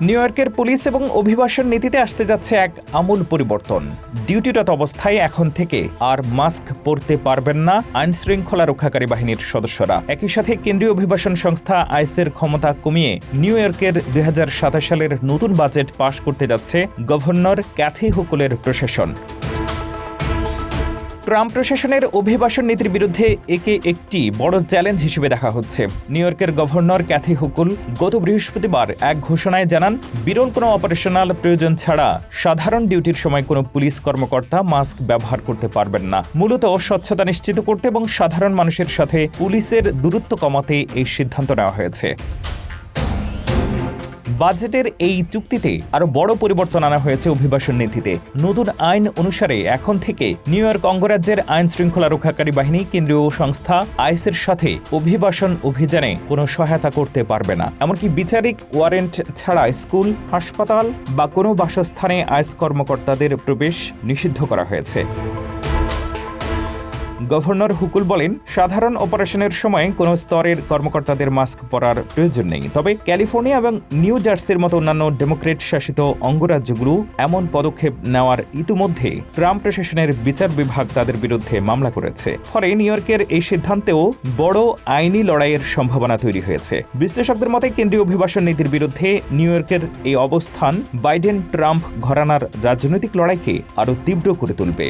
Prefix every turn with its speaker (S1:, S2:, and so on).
S1: New ইয়র্কের police এবং অভিবাসন নীতিতে আসতে যাচ্ছে এক আমূল পরিবর্তন। ডিউটিরত অবস্থায় এখন থেকে আর মাস্ক পরতে পারবেন না আইন শৃঙ্খলা রক্ষাকারী বাহিনীর সদস্যরা। একই সাথে কেন্দ্রীয় অভিবাসন সংস্থা আইসের ক্ষমতা কমিয়ে নিউ ইয়র্কের ২০২৭ সালের নতুন বাজেট পাশ করতে যাচ্ছে গভর্নর ক্যাথি হুকুলের প্রশাসন। ট্রাম্প প্রশাসনের অভিবাসন নীতির বিরুদ্ধে একে একটি বড় চ্যালেঞ্জ হিসেবে দেখা হচ্ছে। নিউ ইয়র্কের গভর্নর ক্যাথি হুকুল গত বৃহস্পতিবার এক ঘোষণায় জানান, বিরল কোনো অপারেশনাল প্রয়োজন ছাড়া সাধারণ ডিউটির সময় কোনো পুলিশ কর্মকর্তা মাস্ক ব্যবহার করতে পারবেন না। মূলত স্বচ্ছতা নিশ্চিত করতে এবং সাধারণ মানুষের সাথে পুলিশের দূরত্ব কমাতে এই সিদ্ধান্ত নেওয়া হয়েছে। বাজেটের এই চুক্তিতে আরও বড় পরিবর্তন আনা হয়েছে অভিবাসন নীতিতে। নতুন আইন অনুসারে এখন থেকে নিউ ইয়র্ক অঙ্গরাজ্যের আইন শৃঙ্খলা রক্ষাকারী বাহিনী কেন্দ্রীয় সংস্থা আইসের সাথে অভিবাসন অভিযানে কোনো সহায়তা করতে পারবে না। এমনকি বিচারিক ওয়ারেন্ট ছাড়া স্কুল, হাসপাতাল বা কোনো বাসস্থানে আইস কর্মকর্তাদের প্রবেশ নিষিদ্ধ করা হয়েছে। গভর্নর হুকুল বলেন, সাধারণ অপারেশনের সময় কোনো স্তরের কর্মকর্তাদের মাস্ক পরার প্রয়োজন নেই। তবে ক্যালিফোর্নিয়া এবং নিউ জার্সির মতো অন্যান্য ডেমোক্রেট শাসিত অঙ্গরাজ্যগুলো এমন পদক্ষেপ নেওয়ার ইতিমধ্যে ট্রাম্প প্রশাসনের বিচার বিভাগ তাদের বিরুদ্ধে মামলা করেছে। ফলে নিউ ইয়র্কের এই সিদ্ধান্তেও বড় আইনি লড়াইয়ের সম্ভাবনা তৈরি হয়েছে। বিশ্লেষকদের মতে কেন্দ্রীয় অভিবাসন নীতির বিরুদ্ধে নিউ ইয়র্কের এই অবস্থান বাইডেন ট্রাম্প ঘরানার রাজনৈতিক লড়াইকে আরও তীব্র করে তুলবে।